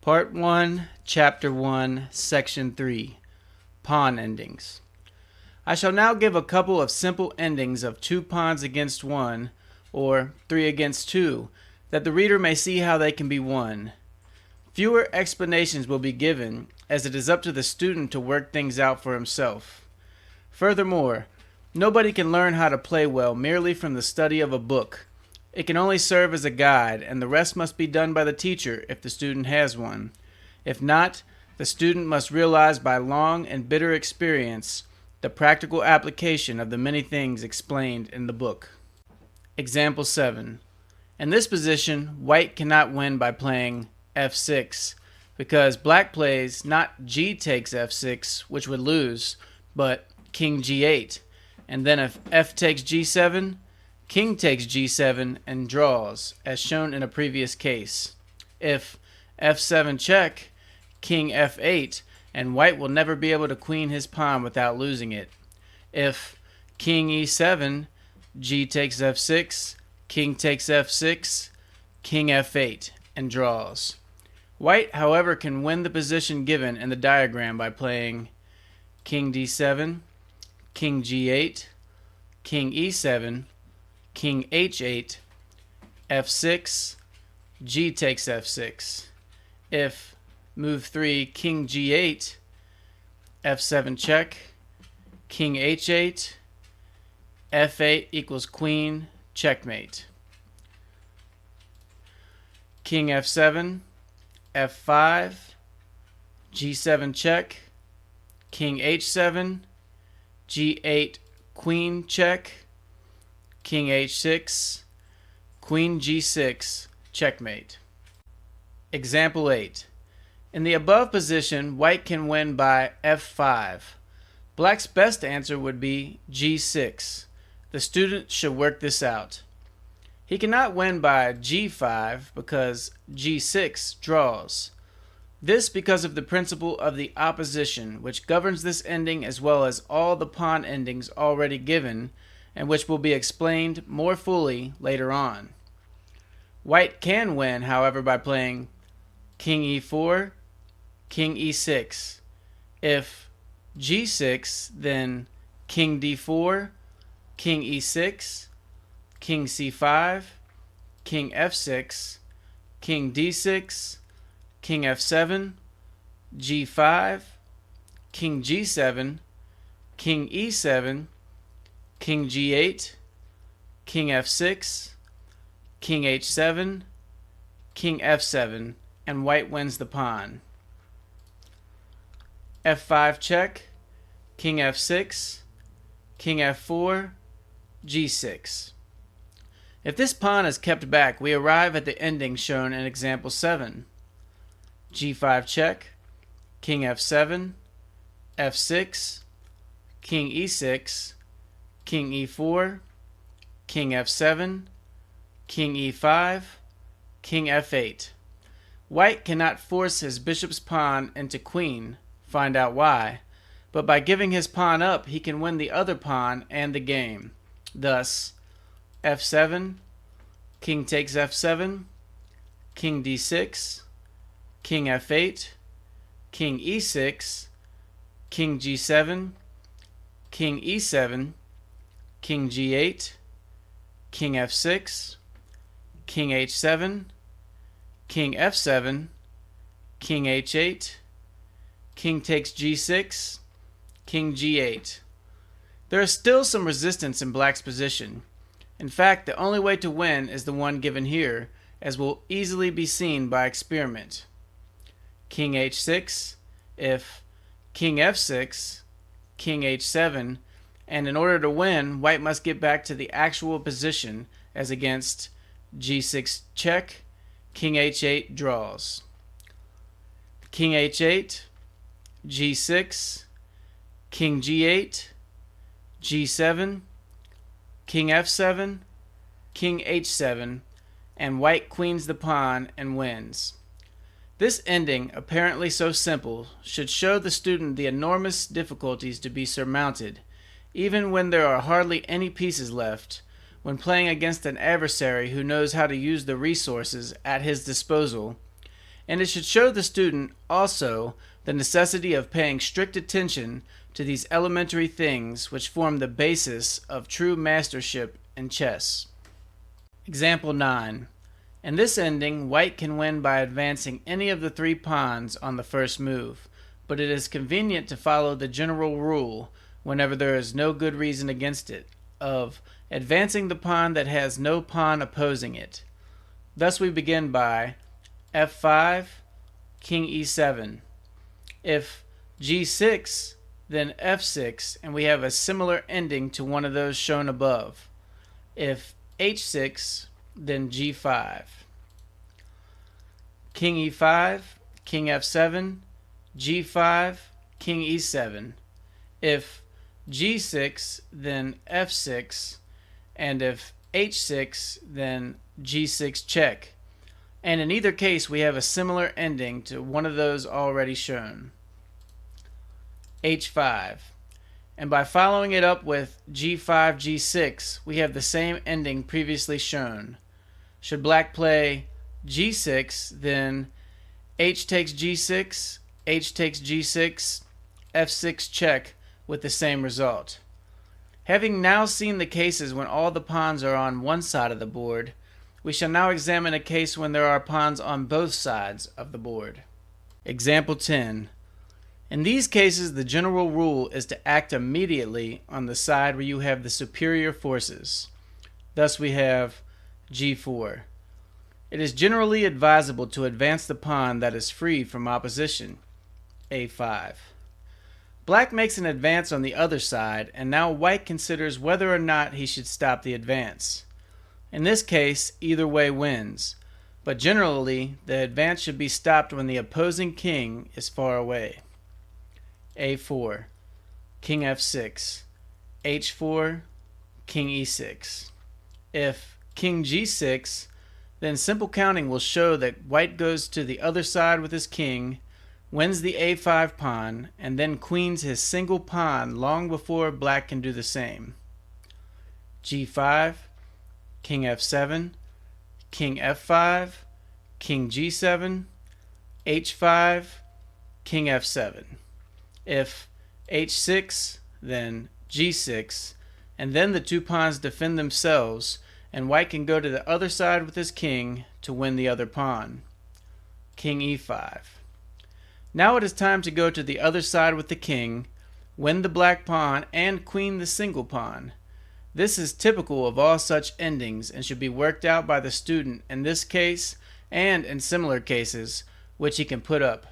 Part 1, Chapter 1, Section 3, Pawn Endings. I shall now give a couple of simple endings of 2 pawns against 1, or 3 against 2, that the reader may see how they can be won. Fewer explanations will be given, as it is up to the student to work things out for himself. Furthermore, nobody can learn how to play well merely from the study of a book. It can only serve as a guide, and the rest must be done by the teacher if the student has one. If not, the student must realize by long and bitter experience the practical application of the many things explained in the book. Example 7. In this position, white cannot win by playing f6, because black plays not g takes f6, which would lose, but king g8, and then if f takes g7, king takes g7 and draws, as shown in a previous case. If f7 check, king f8, and white will never be able to queen his pawn without losing it. If king e7, g takes f6, king takes f6, king f8, and draws. White, however, can win the position given in the diagram by playing king d7, king g8, king e7, king h8, f6, g takes f6. If move 3, king g8, f7 check, king h8, f8 equals queen, checkmate. King f7, f5, g7 check, king h7, g8, queen check, king h6, queen g6, checkmate. Example 8. In the above position, white can win by f5. Black's best answer would be g6. The student should work this out. He cannot win by g5 because g6 draws. This because of the principle of the opposition, which governs this ending as well as all the pawn endings already given, and which will be explained more fully later on. White can win, however, by playing king e4, king e6. If g6, then king d4, king e6, king c5, king f6, king d6, king f7, g5, king g7, king e7, king g8, king f6, king h7, king f7, and white wins the pawn. f5 check, king f6, king f4, g6. If this pawn is kept back, we arrive at the ending shown in example 7. g5 check, king f7, f6, king e6, king e4, king f7, king e5, king f8. White cannot force his bishop's pawn into queen, find out why, but by giving his pawn up he can win the other pawn and the game. Thus, f7, king takes f7, king d6, king f8, king e6, king g7, king e7, king g8, king f6, king h7, king f7, king h8, king takes g6, king g8. There is still some resistance in black's position. In fact, the only way to win is the one given here, as will easily be seen by experiment. King h6, if king f6, king h7, and in order to win, white must get back to the actual position, as against g6 check, king h8 draws. King h8, g6, king g8, g7, king f7, king h7, and white queens the pawn and wins. This ending, apparently so simple, should show the student the enormous difficulties to be surmounted, even when there are hardly any pieces left, when playing against an adversary who knows how to use the resources at his disposal, and it should show the student also the necessity of paying strict attention to these elementary things which form the basis of true mastership in chess. Example 9. In this ending, white can win by advancing any of the 3 pawns on the first move, but it is convenient to follow the general rule, whenever there is no good reason against it, of advancing the pawn that has no pawn opposing it. Thus we begin by f5, king e7. If g6, then f6, and we have a similar ending to one of those shown above. If h6, then g5. King e5, king f7, g5, king e7. If g6, then f6, and if h6, then g6 check. And in either case, we have a similar ending to one of those already shown. h5. And by following it up with g5, g6, we have the same ending previously shown. Should black play g6, then h takes g6, h takes g6, f6 check with the same result. Having now seen the cases when all the pawns are on one side of the board, we shall now examine a case when there are pawns on both sides of the board. Example 10. In these cases, the general rule is to act immediately on the side where you have the superior forces. Thus we have g4. It is generally advisable to advance the pawn that is free from opposition, a5. Black makes an advance on the other side, and now white considers whether or not he should stop the advance. In this case, either way wins, but generally the advance should be stopped when the opposing king is far away. a4, king f6, h4, king e6. If king g6, then simple counting will show that white goes to the other side with his king, wins the a5 pawn, and then queens his single pawn long before black can do the same. g5, king f7, king f5, king g7, h5, king f7. If h6, then g6, and then the 2 pawns defend themselves, and white can go to the other side with his king to win the other pawn. King e5. Now it is time to go to the other side with the king, win the black pawn, and queen the single pawn. This is typical of all such endings and should be worked out by the student in this case and in similar cases, which he can put up